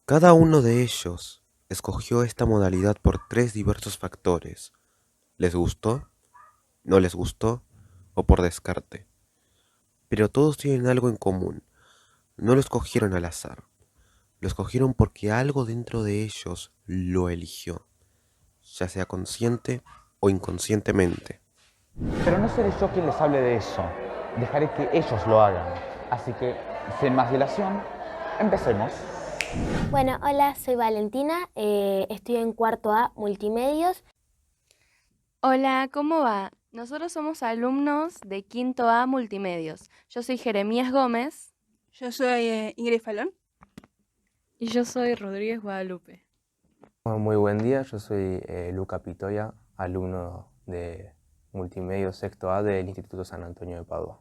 Cada uno de ellos escogió esta modalidad por tres diversos factores: les gustó, no les gustó o por descarte. Pero todos tienen algo en común: no lo escogieron al azar, lo escogieron porque algo dentro de ellos lo eligió, ya sea consciente o inconscientemente. Pero no seré yo quien les hable de eso. Dejaré que ellos lo hagan. Así que, sin más dilación, empecemos. Bueno, hola, soy Valentina, estoy en cuarto A Multimedios. Hola, ¿cómo va? Nosotros somos alumnos de quinto A Multimedios. Yo soy Jeremías Gómez. Yo soy Ingrid Falón. Y yo soy Rodríguez Guadalupe. Muy buen día, yo soy Luca Pitoya, alumno de Multimedia Sexto A del Instituto San Antonio de Padua.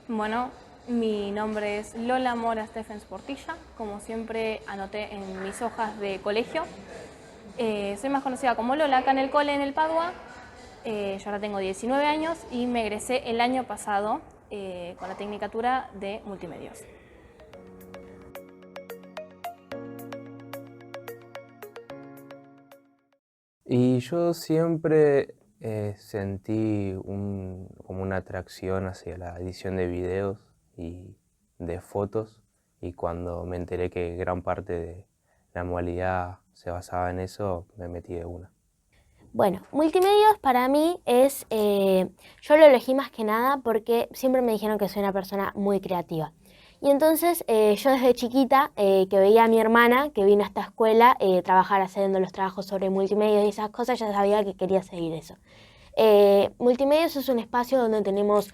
Bueno, mi nombre es Lola Mora Steffens Portilla. Como siempre anoté en mis hojas de colegio. Soy más conocida como Lola acá en el cole, en el Padua. Yo ahora tengo 19 años y me egresé el año pasado con la Tecnicatura de Multimedios. Y yo siempre sentí como una atracción hacia la edición de videos y de fotos, y cuando me enteré que gran parte de la modalidad se basaba en eso, me metí de una. Bueno, Multimedios para mí es, yo lo elegí más que nada porque siempre me dijeron que soy una persona muy creativa. Y entonces yo desde chiquita, que veía a mi hermana que vino a esta escuela, trabajar haciendo los trabajos sobre multimedios y esas cosas, ya sabía que quería seguir eso. Multimedios es un espacio donde tenemos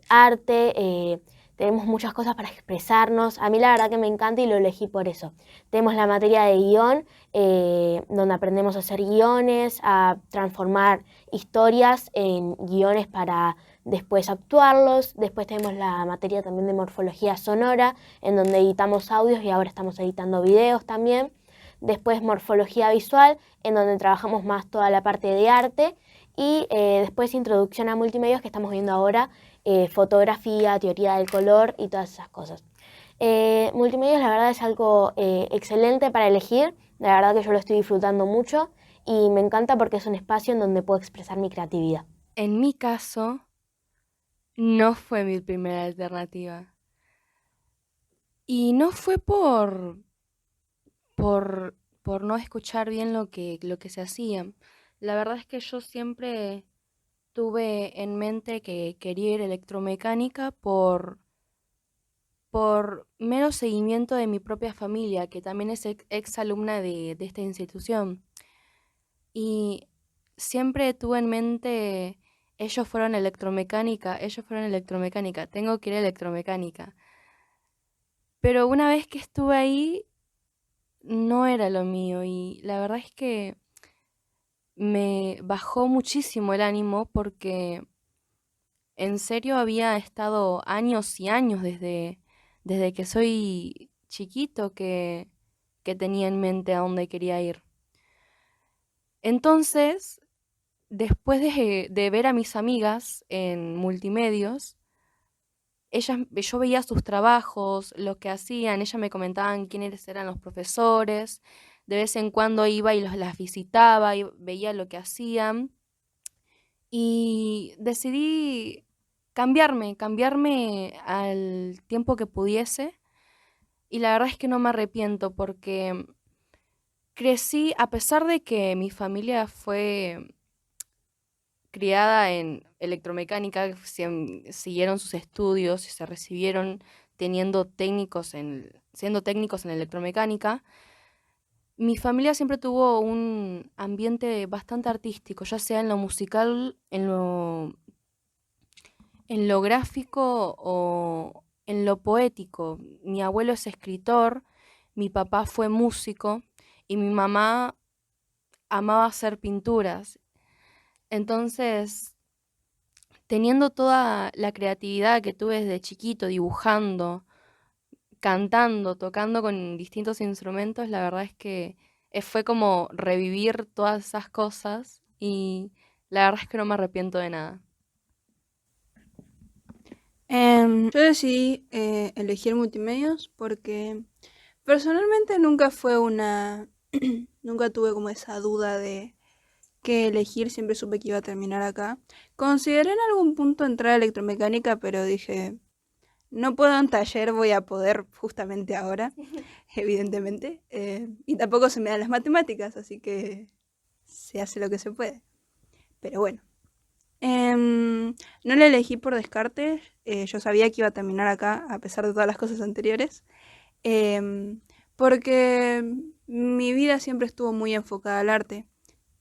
arte, tenemos muchas cosas para expresarnos. A mí la verdad que me encanta y lo elegí por eso. Tenemos la materia de guión, donde aprendemos a hacer guiones, a transformar historias en guiones para después actuarlos. Después tenemos la materia también de morfología sonora, en donde editamos audios y ahora estamos editando videos también. Después morfología visual, en donde trabajamos más toda la parte de arte. Y después introducción a multimedios, que estamos viendo ahora, fotografía, teoría del color y todas esas cosas. Multimedios la verdad es algo excelente para elegir, la verdad que yo lo estoy disfrutando mucho y me encanta porque es un espacio en donde puedo expresar mi creatividad. En mi caso, no fue mi primera alternativa. Y no fue por, por no escuchar bien lo que se hacía. La verdad es que yo siempre tuve en mente que quería ir electromecánica por mero seguimiento de mi propia familia, que también es ex alumna de esta institución. Y siempre tuve en mente, ellos fueron electromecánica, tengo que ir a electromecánica. Pero una vez que estuve ahí, no era lo mío y la verdad es que me bajó muchísimo el ánimo porque en serio había estado años y años desde que soy chiquito que tenía en mente a dónde quería ir. Entonces, después de ver a mis amigas en multimedios, yo veía sus trabajos, lo que hacían, ellas me comentaban quiénes eran los profesores, de vez en cuando iba y las visitaba y veía lo que hacían. Y decidí cambiarme al tiempo que pudiese. Y la verdad es que no me arrepiento porque crecí, a pesar de que mi familia fue criada en electromecánica, siguieron sus estudios y se recibieron siendo técnicos en electromecánica. Mi familia siempre tuvo un ambiente bastante artístico, ya sea en lo musical, en lo gráfico o en lo poético. Mi abuelo es escritor, mi papá fue músico y mi mamá amaba hacer pinturas. Entonces, teniendo toda la creatividad que tuve desde chiquito, dibujando, cantando, tocando con distintos instrumentos, la verdad es que fue como revivir todas esas cosas y la verdad es que no me arrepiento de nada. Yo decidí elegir multimedios porque Personalmente nunca fue una... nunca tuve como esa duda de qué elegir, siempre supe que iba a terminar acá. Consideré en algún punto entrar a electromecánica, pero dije, no puedo en taller, voy a poder justamente ahora, evidentemente. Y tampoco se me dan las matemáticas, así que se hace lo que se puede. Pero bueno. No la elegí por descarte, yo sabía que iba a terminar acá, a pesar de todas las cosas anteriores. Porque mi vida siempre estuvo muy enfocada al arte.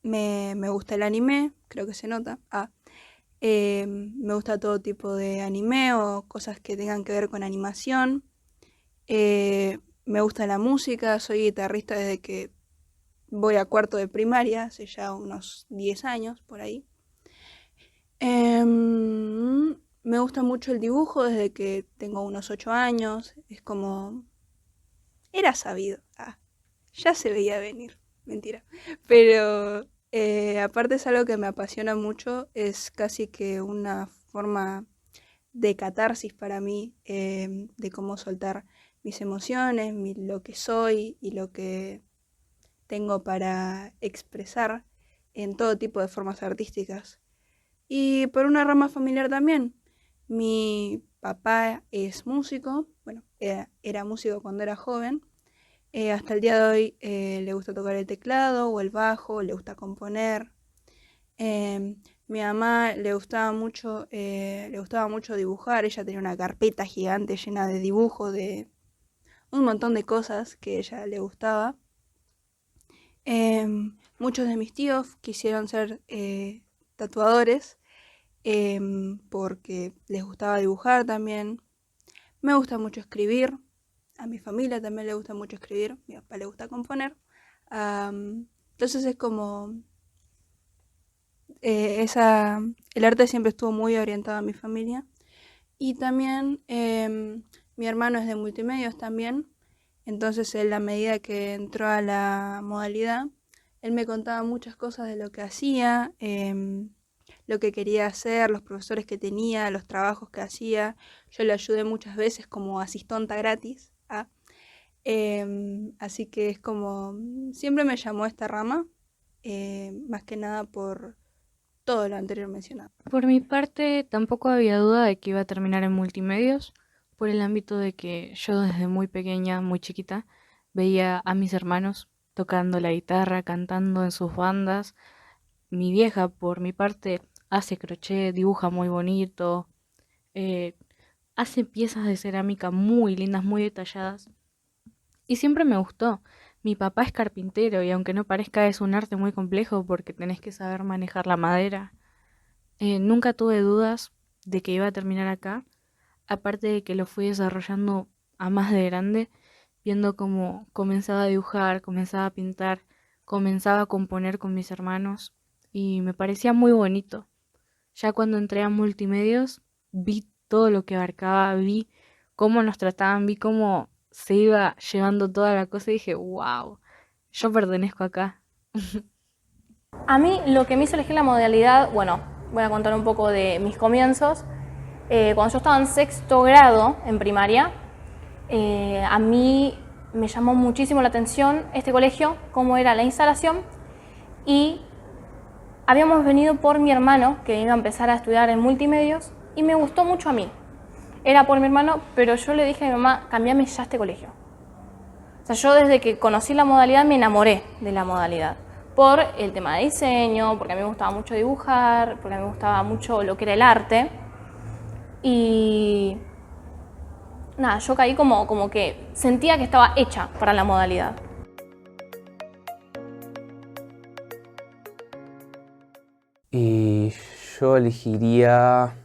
Me gusta el anime, creo que se nota. Me gusta todo tipo de anime o cosas que tengan que ver con animación. Me gusta la música, soy guitarrista desde que voy a cuarto de primaria, hace ya unos 10 años por ahí. Me gusta mucho el dibujo desde que tengo unos 8 años. Es como... Era sabido. Ya se veía venir. Mentira. Pero aparte es algo que me apasiona mucho. Es casi que una forma de catarsis para mí. De cómo soltar mis emociones, lo que soy y lo que tengo para expresar en todo tipo de formas artísticas. Y por una rama familiar también. Mi papá es músico, bueno, era músico cuando era joven. Hasta el día de hoy le gusta tocar el teclado o el bajo, le gusta componer. Mi mamá le gustaba mucho dibujar, ella tenía una carpeta gigante llena de dibujos, de un montón de cosas que a ella le gustaba. Muchos de mis tíos quisieron ser tatuadores porque les gustaba dibujar también. Me gusta mucho escribir, a mi familia también le gusta mucho escribir, mi papá le gusta componer. Entonces es como el arte siempre estuvo muy orientado a mi familia. Y también mi hermano es de multimedios también, entonces en la medida que entró a la modalidad, él me contaba muchas cosas de lo que hacía, lo que quería hacer, los profesores que tenía, los trabajos que hacía. Yo le ayudé muchas veces como asistonta gratis. Así que es como, siempre me llamó esta rama, más que nada por todo lo anterior mencionado. Por mi parte, tampoco había duda de que iba a terminar en multimedios, por el ámbito de que yo desde muy pequeña, muy chiquita, veía a mis hermanos tocando la guitarra, cantando en sus bandas. Mi vieja, por mi parte, hace crochet, dibuja muy bonito, eh, hace piezas de cerámica muy lindas, muy detalladas. Y siempre me gustó. Mi papá es carpintero y aunque no parezca es un arte muy complejo porque tenés que saber manejar la madera. Nunca tuve dudas de que iba a terminar acá, aparte de que lo fui desarrollando a más de grande, viendo cómo comenzaba a dibujar, comenzaba a pintar, comenzaba a componer con mis hermanos y me parecía muy bonito. Ya cuando entré a multimedios, vi todo lo que abarcaba, vi cómo nos trataban, vi cómo se iba llevando toda la cosa y dije, wow, yo pertenezco acá. A mí lo que me hizo elegir la modalidad, bueno, voy a contar un poco de mis comienzos. Cuando yo estaba en sexto grado en primaria, a mí me llamó muchísimo la atención este colegio, cómo era la instalación, y habíamos venido por mi hermano, que iba a empezar a estudiar en multimedios, y me gustó mucho a mí. Era por mi hermano, pero yo le dije a mi mamá, cambiame ya este colegio. O sea, yo desde que conocí la modalidad me enamoré de la modalidad. Por el tema de diseño, porque a mí me gustaba mucho dibujar, porque a mí me gustaba mucho lo que era el arte. Y nada, yo caí como que sentía que estaba hecha para la modalidad. Y yo elegiría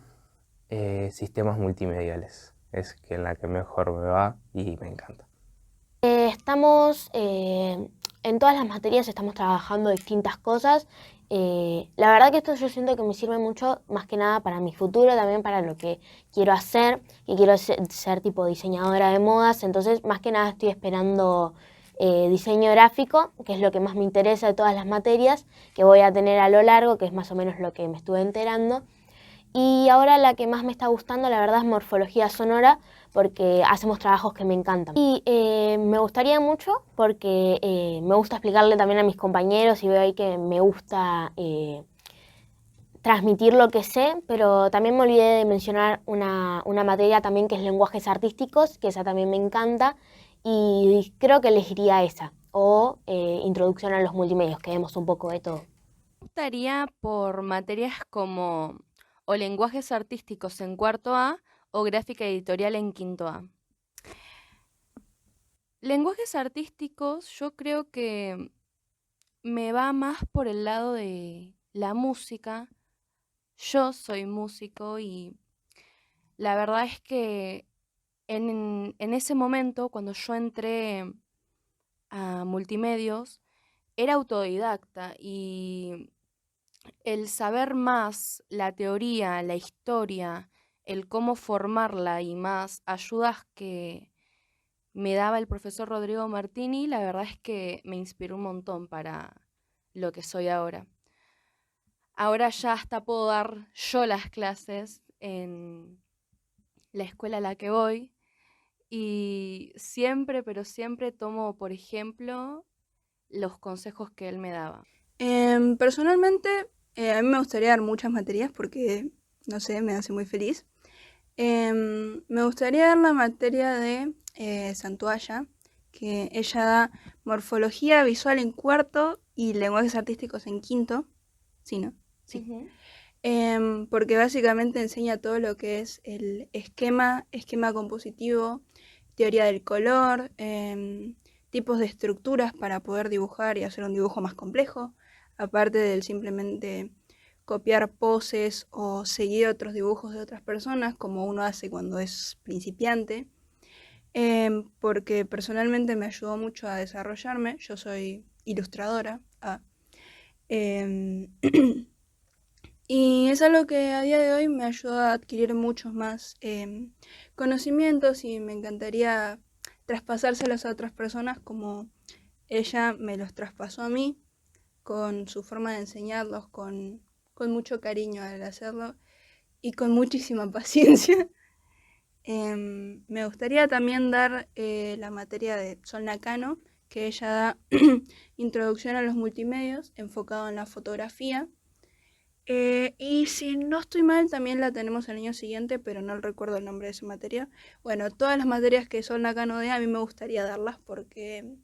sistemas multimediales. Es que en la que mejor me va y me encanta. Estamos, en todas las materias estamos trabajando distintas cosas. La verdad que esto yo siento que me sirve mucho, más que nada para mi futuro, también para lo que quiero hacer, que quiero ser tipo diseñadora de modas. Entonces, más que nada estoy esperando diseño gráfico, que es lo que más me interesa de todas las materias que voy a tener a lo largo, que es más o menos lo que me estuve enterando. Y ahora la que más me está gustando, la verdad, es morfología sonora, porque hacemos trabajos que me encantan. Y me gustaría mucho porque me gusta explicarle también a mis compañeros y veo ahí que me gusta transmitir lo que sé, pero también me olvidé de mencionar una materia también que es lenguajes artísticos, que esa también me encanta y creo que elegiría esa, o introducción a los multimedios, que vemos un poco de todo. Optaría por materias como o lenguajes artísticos en cuarto A o gráfica editorial en quinto A. Lenguajes artísticos yo creo que me va más por el lado de la música. Yo soy músico y la verdad es que en ese momento, cuando yo entré a multimedios, era autodidacta y el saber más la teoría, la historia, el cómo formarla y más ayudas que me daba el profesor Rodrigo Martini, la verdad es que me inspiró un montón para lo que soy ahora. Ahora ya hasta puedo dar yo las clases en la escuela a la que voy y siempre, pero siempre tomo, por ejemplo, los consejos que él me daba. Personalmente, a mí me gustaría dar muchas materias porque, no sé, me hace muy feliz. Me gustaría dar la materia de Santuaya, que ella da morfología visual en cuarto y lenguajes artísticos en quinto. Sí, ¿no? Sí. Porque básicamente enseña todo lo que es el esquema compositivo, teoría del color, tipos de estructuras para poder dibujar y hacer un dibujo más complejo, aparte del simplemente copiar poses o seguir otros dibujos de otras personas, como uno hace cuando es principiante, porque personalmente me ayudó mucho a desarrollarme. Yo soy ilustradora. Y es algo que a día de hoy me ayuda a adquirir muchos más conocimientos y me encantaría traspasárselos a otras personas como ella me los traspasó a mí, con su forma de enseñarlos, con mucho cariño al hacerlo y con muchísima paciencia. Me gustaría también dar la materia de Sol Nakano, que ella da introducción a los multimedios enfocado en la fotografía. Y si no estoy mal, también la tenemos el año siguiente, pero no recuerdo el nombre de esa materia. Bueno, todas las materias que Sol Nakano dé, a mí me gustaría darlas porque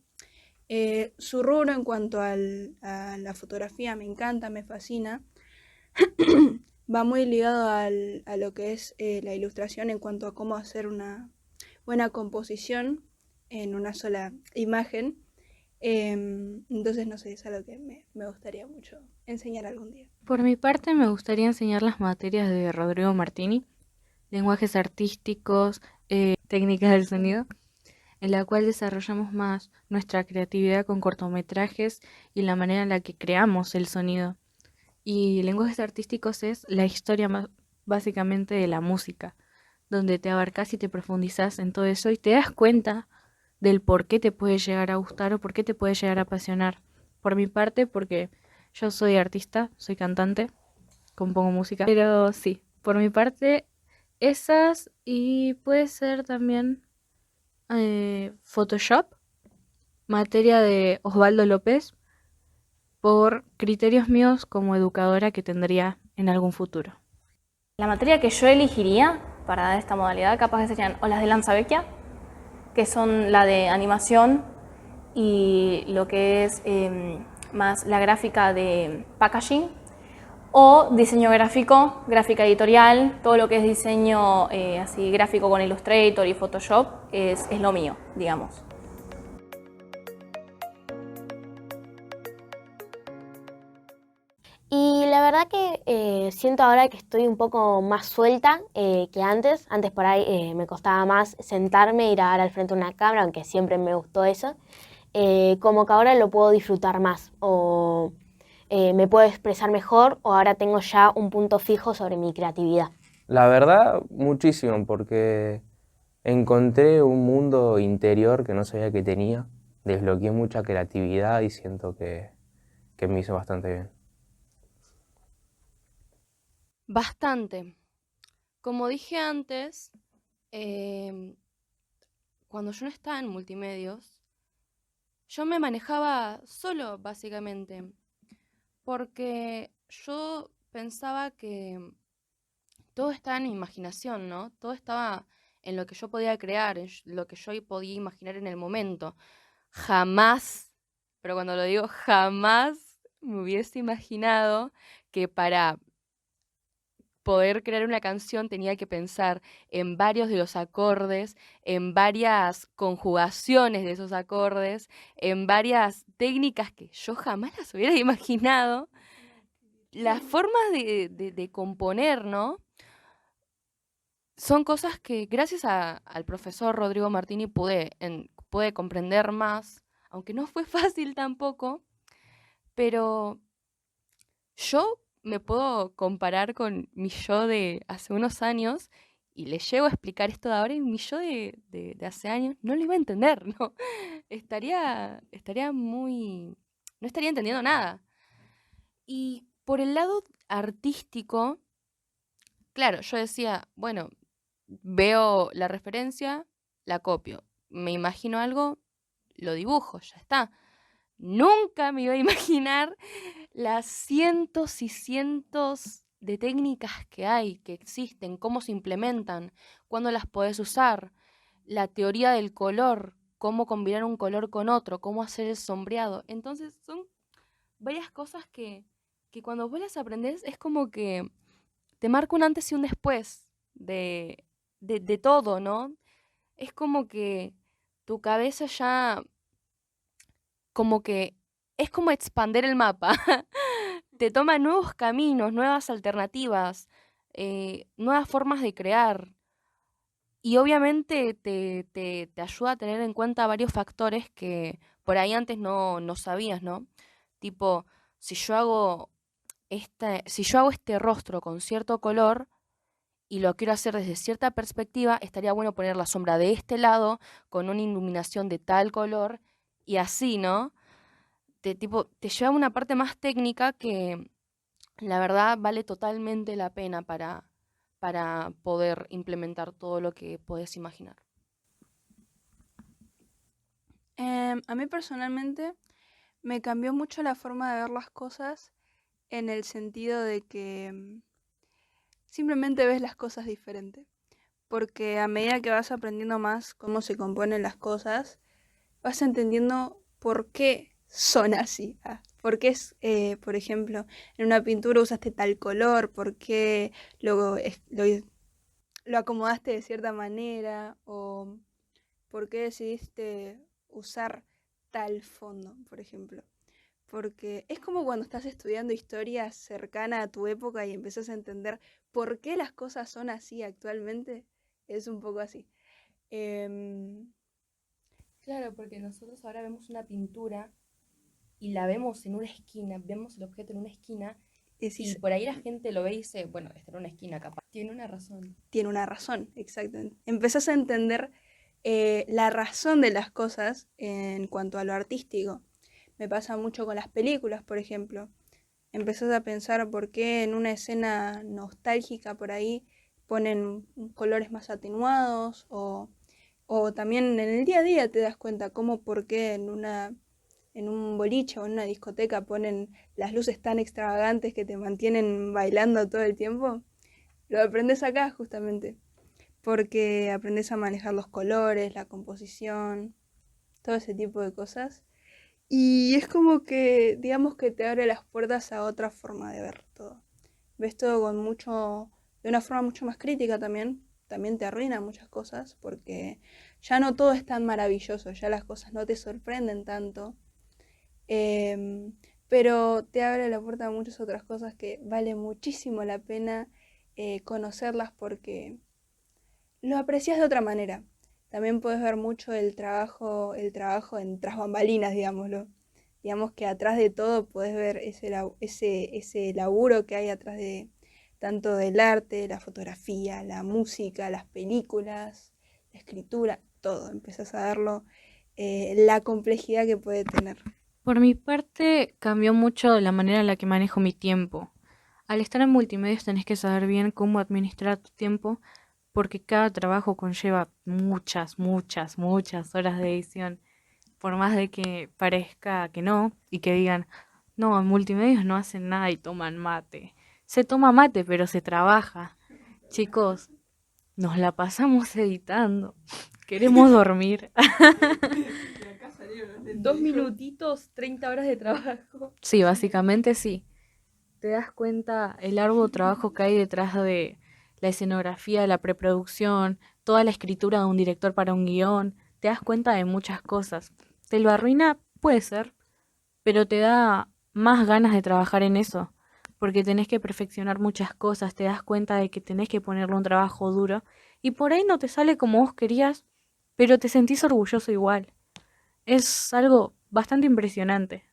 su rubro en cuanto a la fotografía me encanta, me fascina. Va muy ligado a lo que es la ilustración en cuanto a cómo hacer una buena composición en una sola imagen. Entonces, no sé, es algo que me gustaría mucho enseñar algún día. Por mi parte, me gustaría enseñar las materias de Rodrigo Martini, lenguajes artísticos, técnicas del sonido, en la cual desarrollamos más nuestra creatividad con cortometrajes y la manera en la que creamos el sonido. Y lenguajes artísticos es la historia más básicamente de la música, donde te abarcas y te profundizas en todo eso y te das cuenta del por qué te puede llegar a gustar o por qué te puede llegar a apasionar. Por mi parte, porque yo soy artista, soy cantante, compongo música, pero sí, por mi parte, esas y puede ser también Photoshop, materia de Osvaldo López, por criterios míos como educadora que tendría en algún futuro. La materia que yo elegiría para dar esta modalidad capaz que serían o las de Lanzavecchia, que son la de animación y lo que es más la gráfica de packaging, o diseño gráfico, gráfica editorial, todo lo que es diseño así gráfico con Illustrator y Photoshop es lo mío, digamos. Y la verdad que siento ahora que estoy un poco más suelta que antes. Antes por ahí me costaba más sentarme y grabar al frente de una cámara, aunque siempre me gustó eso. Como que ahora lo puedo disfrutar más o me puedo expresar mejor o ahora tengo ya un punto fijo sobre mi creatividad. La verdad, muchísimo, porque encontré un mundo interior que no sabía que tenía, desbloqueé mucha creatividad y siento que me hizo bastante bien. Bastante. Como dije antes, em, cuando yo no estaba en multimedios, yo me manejaba solo, básicamente, porque yo pensaba que todo estaba en mi imaginación, ¿no? Todo estaba en lo que yo podía crear, en lo que yo podía imaginar en el momento. Jamás, pero cuando lo digo jamás, me hubiese imaginado que para poder crear una canción tenía que pensar en varios de los acordes, en varias conjugaciones de esos acordes, en varias técnicas que yo jamás las hubiera imaginado. Las formas de componer, ¿no? Son cosas que gracias al profesor Rodrigo Martini pude comprender más, aunque no fue fácil tampoco, pero yo me puedo comparar con mi yo de hace unos años y le llego a explicar esto de ahora y mi yo de hace años no lo iba a entender, ¿no? Estaría muy... no estaría entendiendo nada. Y por el lado artístico, claro, yo decía, bueno, veo la referencia, la copio. Me imagino algo, lo dibujo, ya está. Nunca me iba a imaginar las cientos y cientos de técnicas que hay, que existen, cómo se implementan, cuándo las podés usar, la teoría del color, cómo combinar un color con otro, cómo hacer el sombreado. Entonces son varias cosas que cuando vos las aprendés es como que te marca un antes y un después de todo, ¿no? Es como que tu cabeza ya, como que, es como expander el mapa. Te toma nuevos caminos, nuevas alternativas, nuevas formas de crear. Y obviamente te ayuda a tener en cuenta varios factores que por ahí antes no sabías, ¿no? Tipo, si yo hago si yo hago este rostro con cierto color, y lo quiero hacer desde cierta perspectiva, estaría bueno poner la sombra de este lado con una iluminación de tal color y así, ¿no? Te lleva a una parte más técnica que la verdad vale totalmente la pena para poder implementar todo lo que podés imaginar. A mí personalmente me cambió mucho la forma de ver las cosas en el sentido de que simplemente ves las cosas diferente. Porque a medida que vas aprendiendo más cómo se componen las cosas, vas entendiendo por qué son así. ¿Por qué por ejemplo, en una pintura usaste tal color? ¿Por qué lo acomodaste de cierta manera? ¿O por qué decidiste usar tal fondo, por ejemplo? Porque es como cuando estás estudiando historia cercana a tu época y empezás a entender por qué las cosas son así actualmente. Es un poco así. Em, Claro, porque nosotros ahora vemos una pintura y la vemos en una esquina, vemos el objeto en una esquina y decís, por ahí la gente lo ve y dice, bueno, está en una esquina capaz. Tiene una razón. tiene una razón, exactamente. Empezás a entender la razón de las cosas en cuanto a lo artístico. Me pasa mucho con las películas, por ejemplo. Empezás a pensar por qué en una escena nostálgica por ahí ponen colores más atenuados o también en el día a día te das cuenta cómo por qué en un boliche o en una discoteca ponen las luces tan extravagantes que te mantienen bailando todo el tiempo. Lo aprendes acá justamente, porque aprendes a manejar los colores, la composición, todo ese tipo de cosas. Y es como que, digamos que te abre las puertas a otra forma de ver todo. Ves todo de una forma mucho más crítica también. También te arruina muchas cosas porque ya no todo es tan maravilloso, ya las cosas no te sorprenden tanto. Pero te abre la puerta a muchas otras cosas que vale muchísimo la pena conocerlas porque lo aprecias de otra manera. También puedes ver mucho el trabajo en tras bambalinas, digámoslo. Digamos que atrás de todo puedes ver ese laburo que hay atrás de tanto del arte, la fotografía, la música, las películas, la escritura, todo. Empezás a verlo, la complejidad que puede tener. Por mi parte, cambió mucho la manera en la que manejo mi tiempo. Al estar en multimedios tenés que saber bien cómo administrar tu tiempo porque cada trabajo conlleva muchas, muchas, muchas horas de edición. Por más de que parezca que no, y que digan, no, en multimedios no hacen nada y toman mate. Se toma mate, pero se trabaja. Chicos, nos la pasamos editando. Queremos dormir. 2 minutitos, 30 horas de trabajo. Sí, básicamente sí. Te das cuenta el arduo trabajo que hay detrás de la escenografía, la preproducción, toda la escritura de un director para un guión. Te das cuenta de muchas cosas. ¿Te lo arruina? Puede ser, pero te da más ganas de trabajar en eso, porque tenés que perfeccionar muchas cosas, te das cuenta de que tenés que ponerle un trabajo duro, y por ahí no te sale como vos querías, pero te sentís orgulloso igual. Es algo bastante impresionante.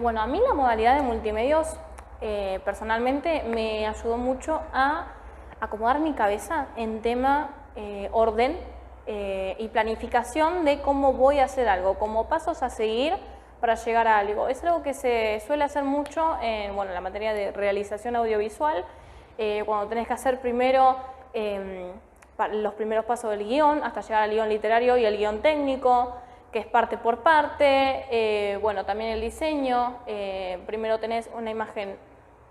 Bueno, a mí la modalidad de multimedios personalmente me ayudó mucho a acomodar mi cabeza en tema orden y planificación de cómo voy a hacer algo, como pasos a seguir para llegar a algo. Es algo que se suele hacer mucho en la materia de realización audiovisual, cuando tenés que hacer primero los primeros pasos del guión hasta llegar al guión literario y el guión técnico, que es parte por parte. También el diseño, primero tenés una imagen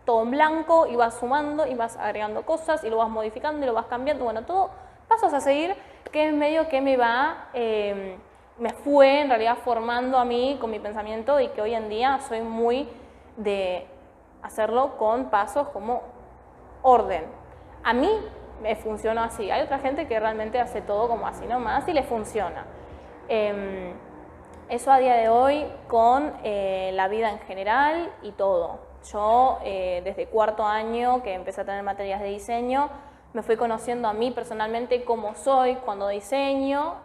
todo en blanco y vas sumando y vas agregando cosas y lo vas modificando y lo vas cambiando, todo pasos a seguir, que es medio que me fue en realidad formando a mí con mi pensamiento, y que hoy en día soy muy de hacerlo con pasos como orden. A mí me funcionó así, hay otra gente que realmente hace todo como así nomás y le funciona. Eso a día de hoy con la vida en general y todo. Yo desde cuarto año que empecé a tener materias de diseño, me fui conociendo a mí personalmente cómo soy cuando diseño,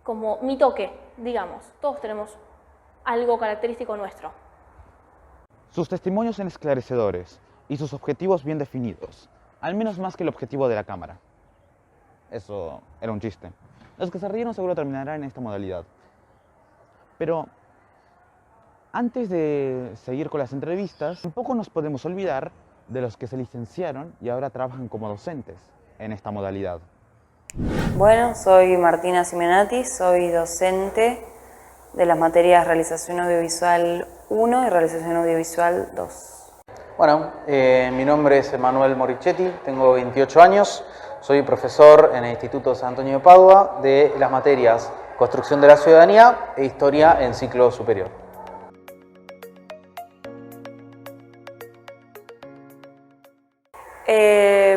como mi toque, digamos. Todos tenemos algo característico nuestro. Sus testimonios eran esclarecedores y sus objetivos bien definidos, al menos más que el objetivo de la cámara. Eso era un chiste. Los que se rieron seguro terminarán en esta modalidad. Pero antes de seguir con las entrevistas, tampoco nos podemos olvidar de los que se licenciaron y ahora trabajan como docentes en esta modalidad. Bueno, soy Martina Simenati, soy docente de las materias Realización Audiovisual 1 y Realización Audiovisual 2. Bueno, mi nombre es Emanuel Morichetti, tengo 28 años, soy profesor en el Instituto San Antonio de Padua de las materias Construcción de la Ciudadanía e Historia en ciclo superior.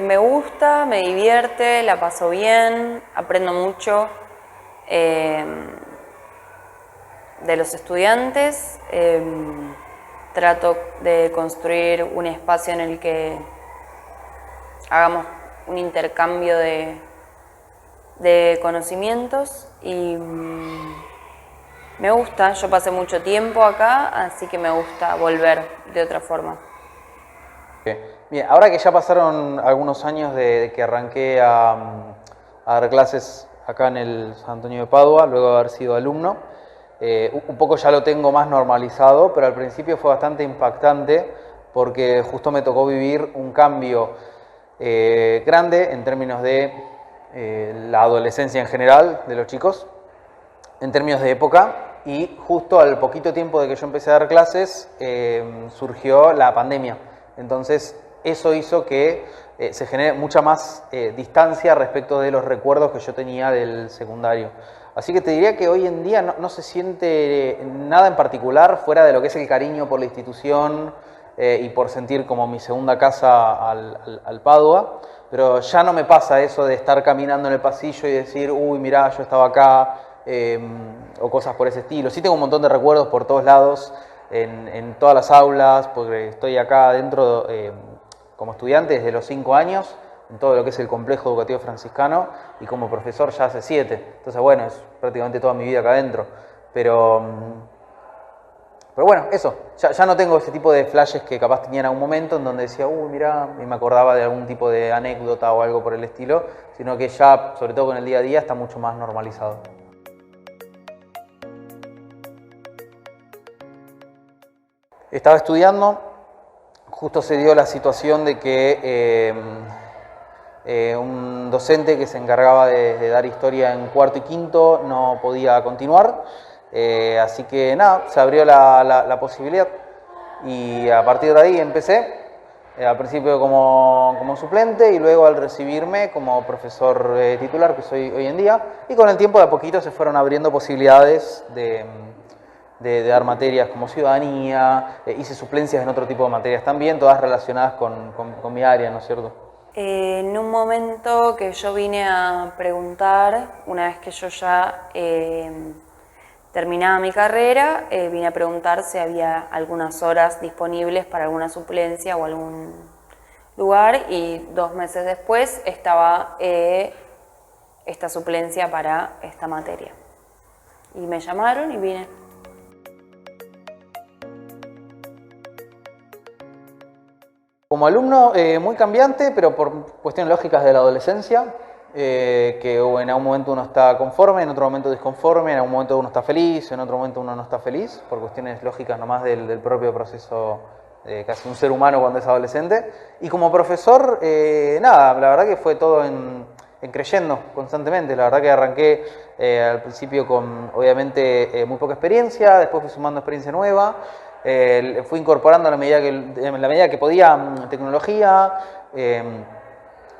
Me gusta, me divierte, la paso bien, aprendo mucho de los estudiantes. Trato de construir un espacio en el que hagamos un intercambio de conocimientos y me gusta. Yo pasé mucho tiempo acá, así que me gusta volver de otra forma. Bien, ahora que ya pasaron algunos años de que arranqué a dar clases acá en el San Antonio de Padua, luego de haber sido alumno, un poco ya lo tengo más normalizado, pero al principio fue bastante impactante porque justo me tocó vivir un cambio grande en términos de la adolescencia en general de los chicos, en términos de época, y justo al poquito tiempo de que yo empecé a dar clases surgió la pandemia. Entonces eso hizo que se genere mucha más distancia respecto de los recuerdos que yo tenía del secundario. Así que te diría que hoy en día no se siente nada en particular fuera de lo que es el cariño por la institución y por sentir como mi segunda casa al Padua, pero ya no me pasa eso de estar caminando en el pasillo y decir, uy, mirá, yo estaba acá, o cosas por ese estilo. Sí tengo un montón de recuerdos por todos lados, en todas las aulas, porque estoy acá adentro como estudiante desde los 5 años, en todo lo que es el complejo educativo franciscano, y como profesor ya hace 7. Entonces, bueno, es prácticamente toda mi vida acá adentro. Pero bueno, eso, ya no tengo ese tipo de flashes que capaz tenía en algún momento en donde decía, uy, mirá, y me acordaba de algún tipo de anécdota o algo por el estilo, sino que ya, sobre todo con el día a día, está mucho más normalizado. Estaba estudiando, justo se dio la situación de que Un docente que se encargaba de dar historia en cuarto y quinto no podía continuar, así que nada, se abrió la posibilidad y a partir de ahí empecé, al principio como suplente y luego al recibirme como profesor titular que soy hoy en día, y con el tiempo de a poquito se fueron abriendo posibilidades de dar materias como ciudadanía, hice suplencias en otro tipo de materias también, todas relacionadas con mi área, ¿no es cierto? En un momento que yo vine a preguntar, una vez que yo ya terminaba mi carrera, vine a preguntar si había algunas horas disponibles para alguna suplencia o algún lugar, y 2 meses después estaba esta suplencia para esta materia. Y me llamaron y vine. Como alumno, muy cambiante, pero por cuestiones lógicas de la adolescencia, que en algún momento uno está conforme, en otro momento disconforme, en algún momento uno está feliz, en otro momento uno no está feliz, por cuestiones lógicas nomás del propio proceso de casi un ser humano cuando es adolescente. Y como profesor, nada, la verdad que fue todo en creyendo constantemente. La verdad que arranqué al principio con, obviamente, muy poca experiencia, después fui sumando experiencia nueva. Fui incorporando en la medida que podía tecnología,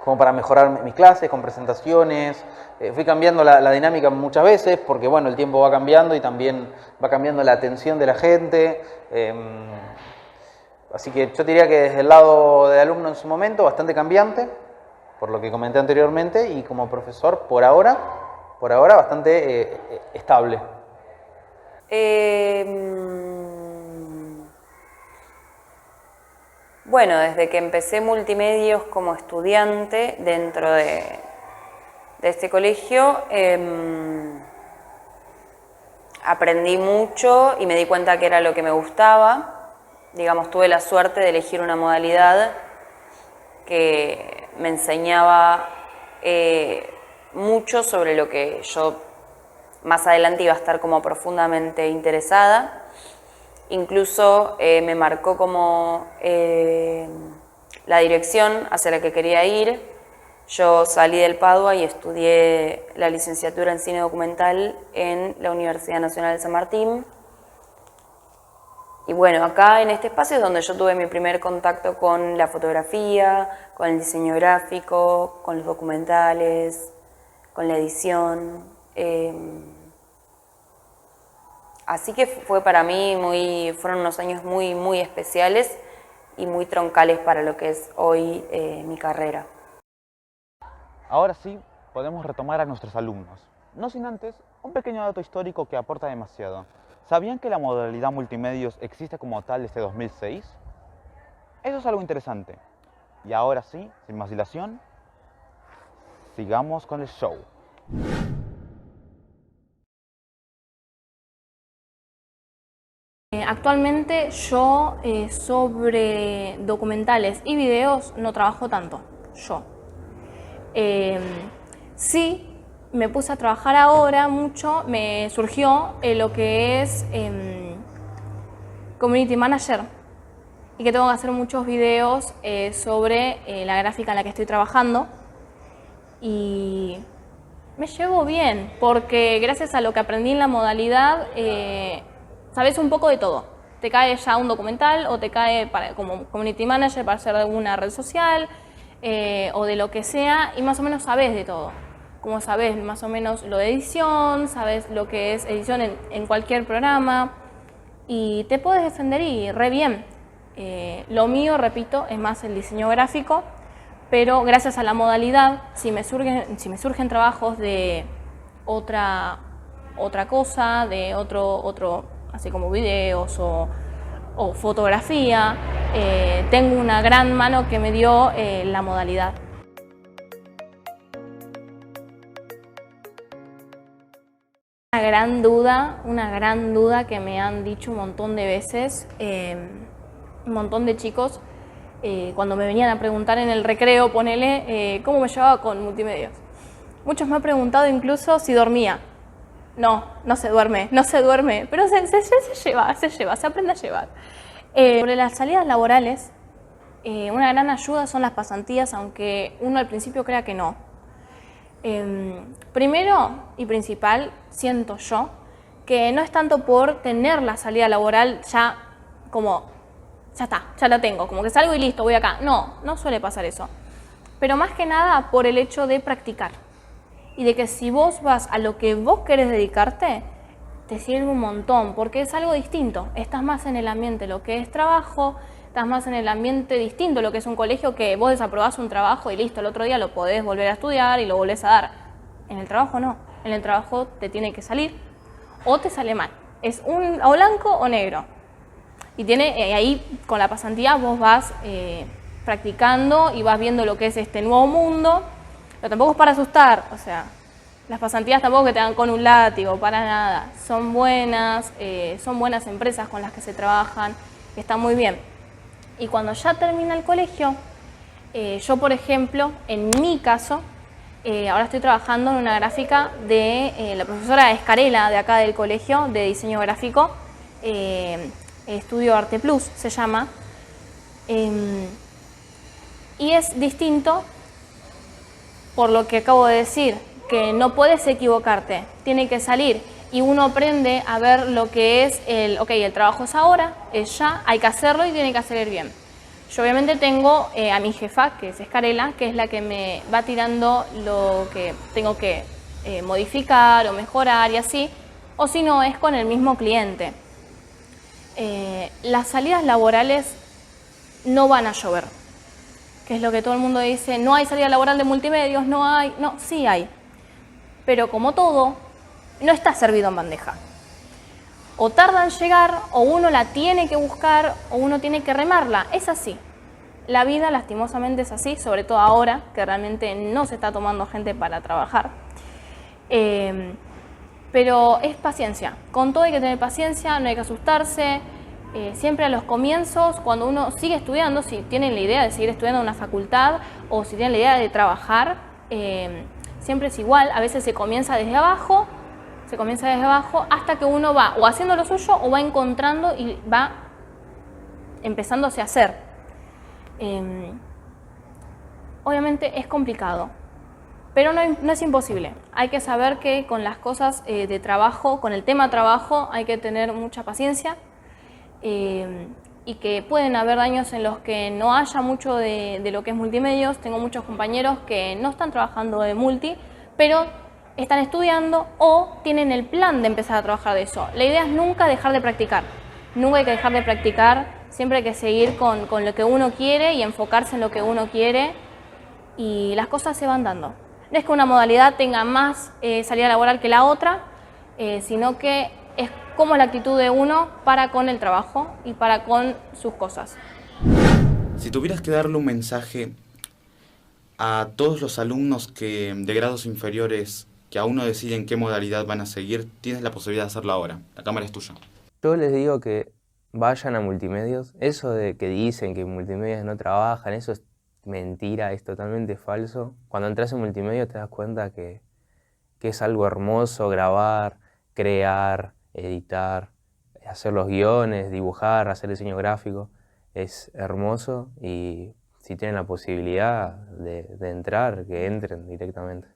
como para mejorar mis clases, con presentaciones. Fui cambiando la dinámica muchas veces, porque bueno, el tiempo va cambiando y también va cambiando la atención de la gente. Así que yo diría que desde el lado de alumno en su momento, bastante cambiante, por lo que comenté anteriormente, y como profesor, por ahora bastante estable. Bueno, desde que empecé multimedios como estudiante dentro de este colegio, aprendí mucho y me di cuenta que era lo que me gustaba. Digamos, tuve la suerte de elegir una modalidad que me enseñaba mucho sobre lo que yo más adelante iba a estar como profundamente interesada. Incluso me marcó como la dirección hacia la que quería ir. Yo salí del Padua y estudié la licenciatura en cine documental en la Universidad Nacional de San Martín. Y bueno, acá en este espacio es donde yo tuve mi primer contacto con la fotografía, con el diseño gráfico, con los documentales, con la edición. Así que fue para mí fueron unos años muy especiales y muy troncales para lo que es hoy mi carrera. Ahora sí, podemos retomar a nuestros alumnos. No sin antes, un pequeño dato histórico que aporta demasiado. ¿Sabían que la modalidad multimedios existe como tal desde 2006? Eso es algo interesante. Y ahora sí, sin más dilación, sigamos con el show. Actualmente yo sobre documentales y videos no trabajo tanto, yo. Sí, me puse a trabajar ahora mucho, me surgió lo que es Community Manager, y que tengo que hacer muchos videos sobre la gráfica en la que estoy trabajando, y me llevo bien porque gracias a lo que aprendí en la modalidad sabes un poco de todo. Te cae ya un documental o te cae como Community Manager para hacer alguna red social o de lo que sea, y más o menos sabes de todo. Como sabes más o menos lo de edición, sabes lo que es edición en cualquier programa y te puedes defender y re bien. Lo mío, repito, es más el diseño gráfico, pero gracias a la modalidad, si me surgen trabajos de otra cosa, de otro así como videos o fotografía, tengo una gran mano que me dio la modalidad. Una gran duda que me han dicho un montón de veces, un montón de chicos, cuando me venían a preguntar en el recreo, ponele, ¿cómo me llevaba con multimedios? Muchos me han preguntado incluso si dormía. No se duerme, pero se lleva, se aprende a llevar. Sobre las salidas laborales, una gran ayuda son las pasantías, aunque uno al principio crea que no. Primero y principal, siento yo, que no es tanto por tener la salida laboral ya como, ya está, ya la tengo, como que salgo y listo, voy acá. No, no suele pasar eso. Pero más que nada por el hecho de practicar. Y de que si vos vas a lo que vos querés dedicarte, te sirve un montón, porque es algo distinto. Estás más en el ambiente, lo que es trabajo, estás más en el ambiente distinto, lo que es un colegio, que vos desaprobás un trabajo y listo, el otro día lo podés volver a estudiar y lo volvés a dar. En el trabajo no, en el trabajo te tiene que salir o te sale mal. Es o blanco o negro. Y ahí con la pasantía vos vas practicando y vas viendo lo que es este nuevo mundo. Pero tampoco es para asustar, o sea, las pasantías tampoco que te dan con un látigo, para nada. Son buenas empresas con las que se trabajan, que están muy bien. Y cuando ya termina el colegio, yo por ejemplo, en mi caso, ahora estoy trabajando en una gráfica de la profesora Escarela de acá del colegio de diseño gráfico, Estudio Arte Plus se llama, y es distinto por lo que acabo de decir, que no puedes equivocarte, tiene que salir y uno aprende a ver lo que es el trabajo es ahora, es ya, hay que hacerlo y tiene que salir bien. Yo obviamente tengo a mi jefa, que es Escarela, que es la que me va tirando lo que tengo que modificar o mejorar y así, o si no es con el mismo cliente. Las salidas laborales no van a llover, que es lo que todo el mundo dice, no hay salida laboral de multimedios, no, sí hay. Pero como todo, no está servido en bandeja. O tarda en llegar, o uno la tiene que buscar, o uno tiene que remarla. Es así. La vida lastimosamente es así, sobre todo ahora, que realmente no se está tomando gente para trabajar. Pero es paciencia. Con todo hay que tener paciencia, no hay que asustarse. Siempre a los comienzos, cuando uno sigue estudiando, si tienen la idea de seguir estudiando en una facultad o si tienen la idea de trabajar, siempre es igual. A veces se comienza desde abajo hasta que uno va o haciendo lo suyo o va encontrando y va empezándose a hacer. Obviamente es complicado, pero no es imposible. Hay que saber que con las cosas de trabajo, con el tema trabajo, hay que tener mucha paciencia. Y que pueden haber años en los que no haya mucho de lo que es multimedios. Tengo muchos compañeros que no están trabajando de multi, pero están estudiando o tienen el plan de empezar a trabajar de eso. La idea es nunca dejar de practicar, nunca hay que dejar de practicar, siempre hay que seguir con lo que uno quiere y enfocarse en lo que uno quiere y las cosas se van dando. No es que una modalidad tenga más salida laboral que la otra, sino que es como la actitud de uno para con el trabajo y para con sus cosas. Si tuvieras que darle un mensaje a todos los alumnos de grados inferiores que aún no deciden qué modalidad van a seguir, tienes la posibilidad de hacerlo ahora. La cámara es tuya. Yo les digo que vayan a multimedios. Eso de que dicen que multimedios no trabajan, eso es mentira, es totalmente falso. Cuando entras en multimedios te das cuenta que es algo hermoso grabar, crear, editar, hacer los guiones, dibujar, hacer diseño gráfico. Es hermoso y si tienen la posibilidad de entrar, que entren directamente.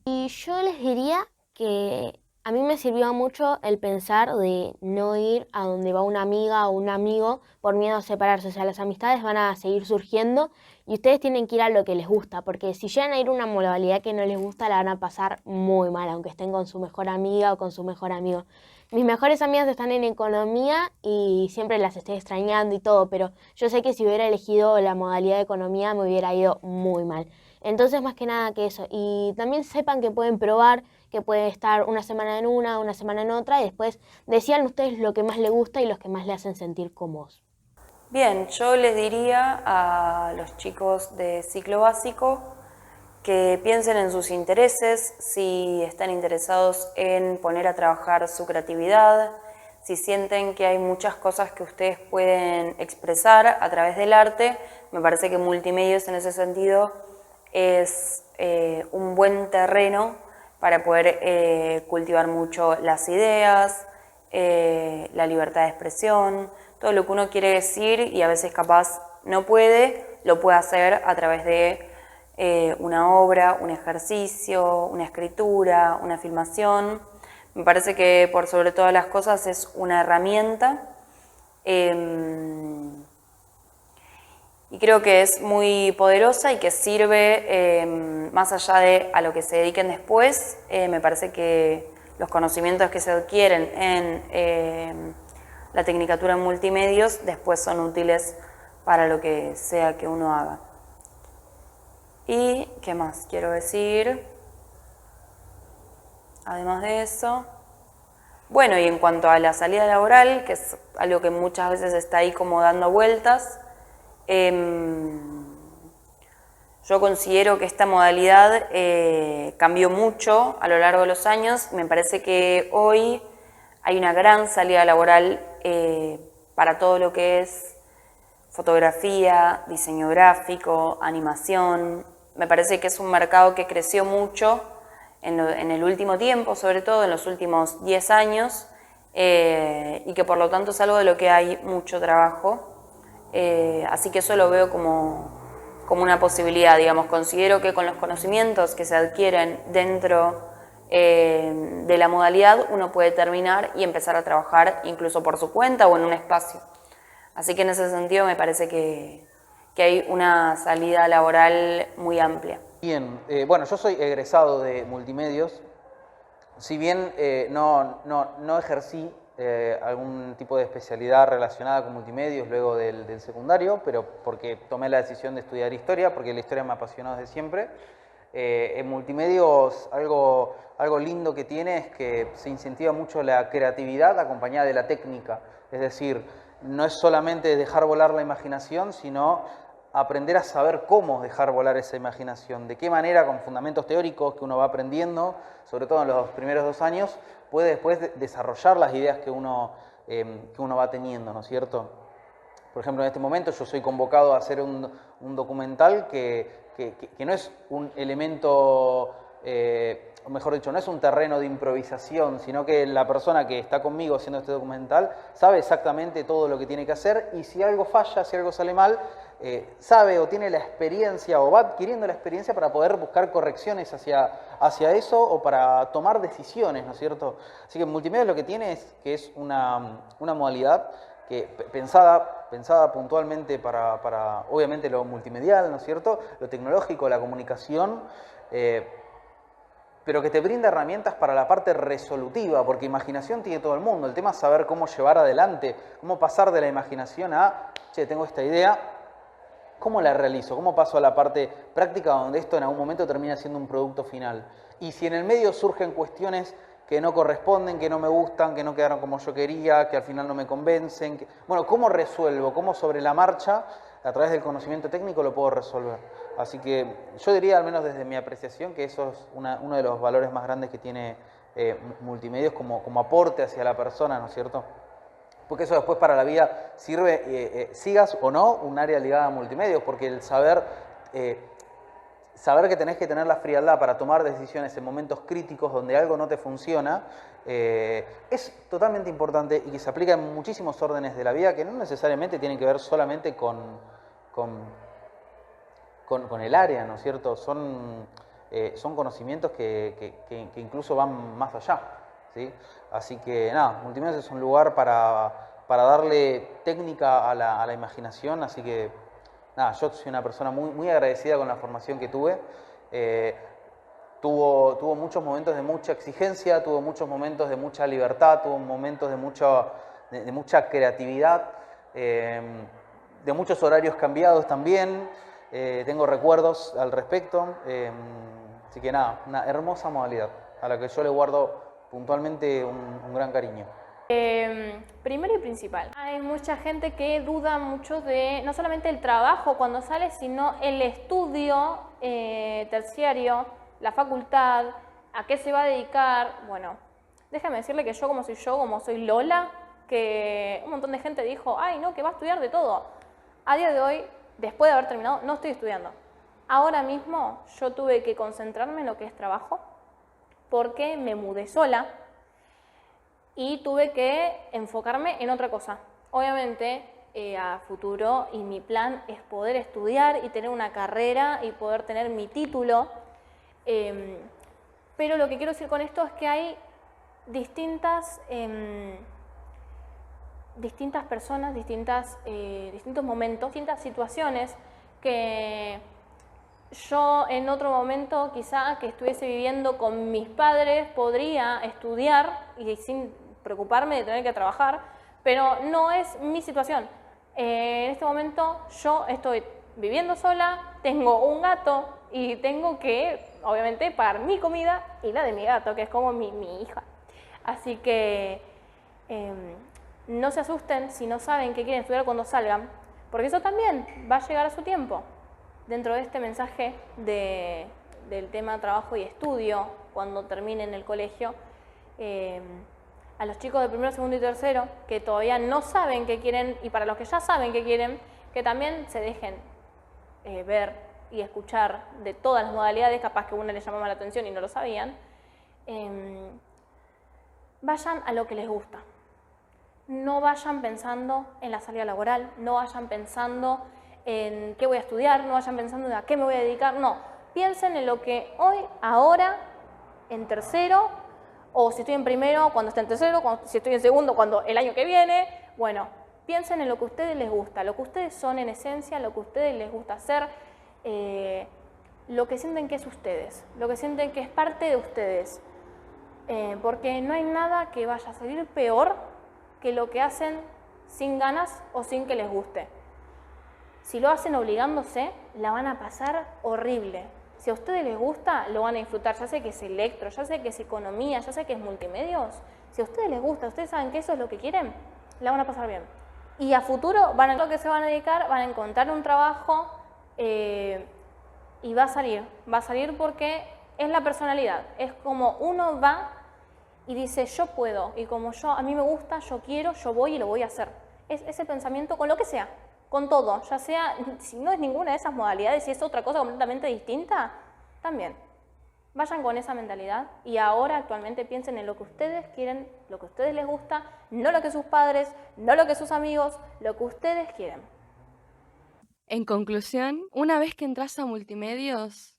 Y yo les diría que a mí me sirvió mucho el pensar de no ir a donde va una amiga o un amigo por miedo a separarse. O sea, las amistades van a seguir surgiendo y ustedes tienen que ir a lo que les gusta, porque si llegan a ir a una modalidad que no les gusta, la van a pasar muy mal, aunque estén con su mejor amiga o con su mejor amigo. Mis mejores amigas están en economía y siempre las estoy extrañando y todo, pero yo sé que si hubiera elegido la modalidad de economía me hubiera ido muy mal. Entonces, más que nada que eso. Y también sepan que pueden probar, que puede estar una semana en una semana en otra, y después decidan ustedes lo que más les gusta y los que más le hacen sentir cómodos. Bien, yo les diría a los chicos de ciclo básico que piensen en sus intereses, si están interesados en poner a trabajar su creatividad, si sienten que hay muchas cosas que ustedes pueden expresar a través del arte. Me parece que multimedios en ese sentido es un buen terreno para poder cultivar mucho las ideas, la libertad de expresión, todo lo que uno quiere decir y a veces capaz no puede, lo puede hacer a través de una obra, un ejercicio, una escritura, una filmación. Me parece que por sobre todas las cosas es una herramienta y creo que es muy poderosa y que sirve más allá de a lo que se dediquen después. Me parece que los conocimientos que se adquieren en la tecnicatura en multimedios después son útiles para lo que sea que uno haga. ¿Y qué más quiero decir? Además de eso, bueno, y en cuanto a la salida laboral, que es algo que muchas veces está ahí como dando vueltas, yo considero que esta modalidad cambió mucho a lo largo de los años. Me parece que hoy hay una gran salida laboral para todo lo que es fotografía, diseño gráfico, animación. Me parece que es un mercado que creció mucho en el último tiempo, sobre todo en los últimos 10 años, y que por lo tanto es algo de lo que hay mucho trabajo. Así que eso lo veo como una posibilidad, digamos. Considero que con los conocimientos que se adquieren dentro de la modalidad uno puede terminar y empezar a trabajar incluso por su cuenta o en un espacio. Así que en ese sentido me parece que hay una salida laboral muy amplia. Bien, bueno, yo soy egresado de multimedios. Si bien no ejercí algún tipo de especialidad relacionada con multimedios luego del secundario, pero porque tomé la decisión de estudiar historia, porque la historia me apasionó desde siempre. En multimedios algo lindo que tiene es que se incentiva mucho la creatividad acompañada de la técnica. Es decir, no es solamente dejar volar la imaginación, sino aprender a saber cómo dejar volar esa imaginación, de qué manera, con fundamentos teóricos que uno va aprendiendo, sobre todo en los primeros 2 años, puede después desarrollar las ideas que uno va teniendo, ¿no es cierto? Por ejemplo, en este momento yo soy convocado a hacer un documental que no es un elemento, o mejor dicho, no es un terreno de improvisación, sino que la persona que está conmigo haciendo este documental sabe exactamente todo lo que tiene que hacer, y si algo falla, si algo sale mal, sabe o tiene la experiencia o va adquiriendo la experiencia para poder buscar correcciones hacia eso o para tomar decisiones, ¿no es cierto? Así que en multimedia lo que tiene es que es una modalidad que pensada puntualmente para obviamente lo multimedial, ¿no es cierto? Lo tecnológico, la comunicación, pero que te brinda herramientas para la parte resolutiva, porque imaginación tiene todo el mundo. El tema es saber cómo llevar adelante, cómo pasar de la imaginación a, che, tengo esta idea, ¿cómo la realizo? ¿Cómo paso a la parte práctica donde esto en algún momento termina siendo un producto final? Y si en el medio surgen cuestiones que no corresponden, que no me gustan, que no quedaron como yo quería, que al final no me convencen, bueno, ¿cómo resuelvo? ¿Cómo sobre la marcha, a través del conocimiento técnico, lo puedo resolver? Así que yo diría, al menos desde mi apreciación, que eso es uno de los valores más grandes que tiene multimedios como aporte hacia la persona, ¿no es cierto? Porque eso después para la vida sirve, sigas o no, un área ligada a multimedios, porque el saber que tenés que tener la frialdad para tomar decisiones en momentos críticos donde algo no te funciona, es totalmente importante y que se aplica en muchísimos órdenes de la vida que no necesariamente tienen que ver solamente con el área, ¿no es cierto? Son conocimientos que incluso van más allá, ¿sí? Así que nada, multimedios es un lugar para darle técnica a la imaginación, así que nada, yo soy una persona muy agradecida con la formación que tuve. Tuvo muchos momentos de mucha exigencia, tuvo muchos momentos de mucha libertad, tuvo momentos de mucha creatividad, de muchos horarios cambiados también. Tengo recuerdos al respecto. Así que nada, una hermosa modalidad a la que yo le guardo puntualmente un gran cariño. Primero y principal, hay mucha gente que duda mucho de no solamente el trabajo cuando sale, sino el estudio terciario, la facultad, a qué se va a dedicar. Bueno, déjame decirle que yo como soy Lola, que un montón de gente dijo, ay no, que va a estudiar de todo. A día de hoy, después de haber terminado, no estoy estudiando. Ahora mismo yo tuve que concentrarme en lo que es trabajo, porque me mudé sola y tuve que enfocarme en otra cosa. Obviamente a futuro y mi plan es poder estudiar y tener una carrera y poder tener mi título. Pero lo que quiero decir con esto es que hay distintas personas, distintos momentos, distintas situaciones que yo en otro momento quizá que estuviese viviendo con mis padres podría estudiar y sin preocuparme de tener que trabajar, pero no es mi situación. En este momento yo estoy viviendo sola, tengo un gato y tengo que, obviamente, pagar mi comida y la de mi gato, que es como mi hija. Así que no se asusten si no saben qué quieren estudiar cuando salgan, porque eso también va a llegar a su tiempo. Dentro de este mensaje del tema trabajo y estudio, cuando terminen el colegio, a los chicos de primero, segundo y tercero, que todavía no saben qué quieren, y para los que ya saben qué quieren, que también se dejen ver y escuchar de todas las modalidades, capaz que a una les llamaba la atención y no lo sabían, vayan a lo que les gusta. No vayan pensando en la salida laboral, no vayan pensando en qué voy a estudiar, no vayan pensando en a qué me voy a dedicar, no. Piensen en lo que hoy, ahora, en tercero, o si estoy en primero, cuando esté en tercero, si estoy en segundo, cuando el año que viene. Bueno, piensen en lo que a ustedes les gusta, lo que ustedes son en esencia, lo que a ustedes les gusta hacer, lo que sienten que es ustedes, lo que sienten que es parte de ustedes. Porque no hay nada que vaya a salir peor que lo que hacen sin ganas o sin que les guste. Si lo hacen obligándose, la van a pasar horrible. Si a ustedes les gusta, lo van a disfrutar. Ya sé que es electro, ya sé que es economía, ya sé que es multimedios. Si a ustedes les gusta, ustedes saben que eso es lo que quieren, la van a pasar bien. Y a futuro, lo que se van a dedicar, van a encontrar un trabajo y va a salir porque es la personalidad. Es como uno va y dice, yo puedo, y como a mí me gusta, yo quiero, yo voy y lo voy a hacer. Es ese pensamiento con lo que sea. Con todo, ya sea, si no es ninguna de esas modalidades, si es otra cosa completamente distinta, también. Vayan con esa mentalidad y ahora actualmente piensen en lo que ustedes quieren, lo que a ustedes les gusta, no lo que sus padres, no lo que sus amigos, lo que ustedes quieren. En conclusión, una vez que entras a multimedios,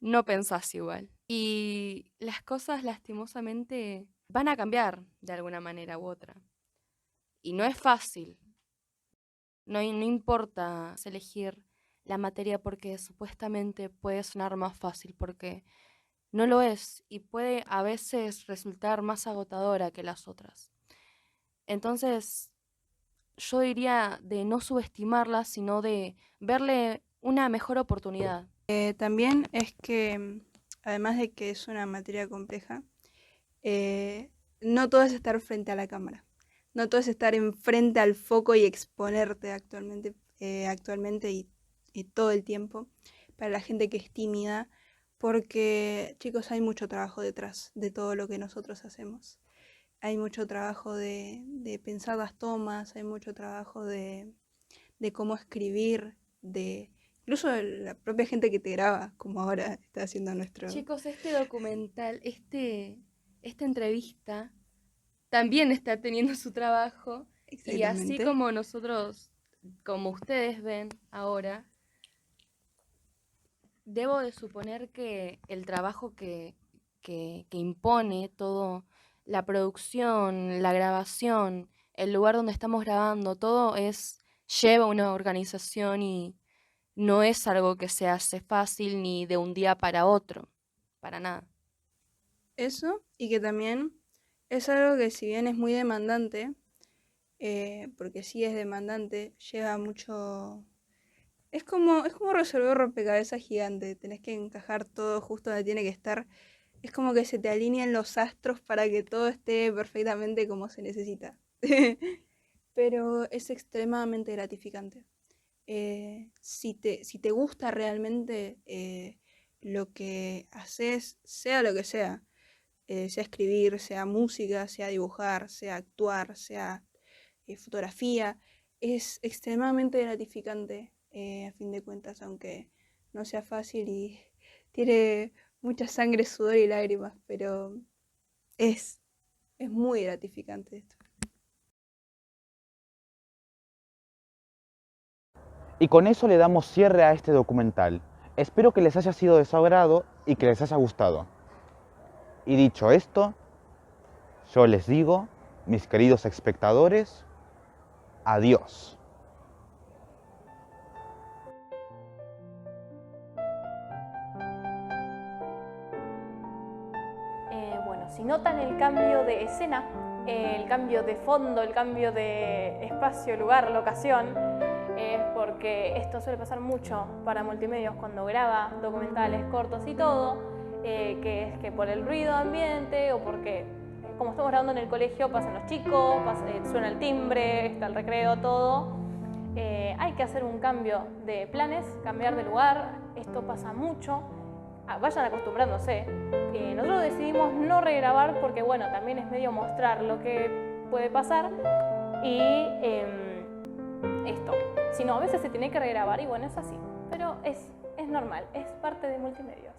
no pensás igual. Y las cosas lastimosamente van a cambiar de alguna manera u otra. Y no es fácil. No importa elegir la materia porque supuestamente puede sonar más fácil, porque no lo es y puede a veces resultar más agotadora que las otras. Entonces, yo diría de no subestimarla, sino de verle una mejor oportunidad. También es que, además de que es una materia compleja, no todo es estar frente a la cámara. No todo es estar enfrente al foco y exponerte actualmente y todo el tiempo para la gente que es tímida, porque, chicos, hay mucho trabajo detrás de todo lo que nosotros hacemos. Hay mucho trabajo de pensar las tomas, hay mucho trabajo de cómo escribir, incluso de la propia gente que te graba, como ahora está haciendo nuestro... Chicos, este documental, esta entrevista también está teniendo su trabajo. Y así como nosotros, como ustedes ven ahora, debo de suponer que el trabajo que impone todo, la producción, la grabación, el lugar donde estamos grabando, todo lleva una organización y no es algo que se hace fácil ni de un día para otro, para nada. Eso, y que también es algo que si bien es muy demandante, porque sí es demandante, lleva mucho... Es como resolver un rompecabezas gigante, tenés que encajar todo justo donde tiene que estar. Es como que se te alinean los astros para que todo esté perfectamente como se necesita. Pero es extremadamente gratificante. Si te gusta realmente lo que haces, sea lo que sea escribir, sea música, sea dibujar, sea actuar, sea fotografía, es extremadamente gratificante a fin de cuentas, aunque no sea fácil y tiene mucha sangre, sudor y lágrimas, pero es muy gratificante esto. Y con eso le damos cierre a este documental. Espero que les haya sido de su agrado y que les haya gustado. Y dicho esto, yo les digo, mis queridos espectadores, adiós. Bueno, si notan el cambio de escena, el cambio de fondo, el cambio de espacio, lugar, locación, es porque esto suele pasar mucho para Multimedios cuando graba documentales cortos y todo, que es que por el ruido ambiente o porque como estamos grabando en el colegio pasan los chicos, suena el timbre, está el recreo, todo. Hay que hacer un cambio de planes, cambiar de lugar, esto pasa mucho. Vayan acostumbrándose. Nosotros decidimos no regrabar porque bueno, también es medio mostrar lo que puede pasar y esto. Si no, a veces se tiene que regrabar y bueno, es así. Pero es normal, es parte de Multimedios.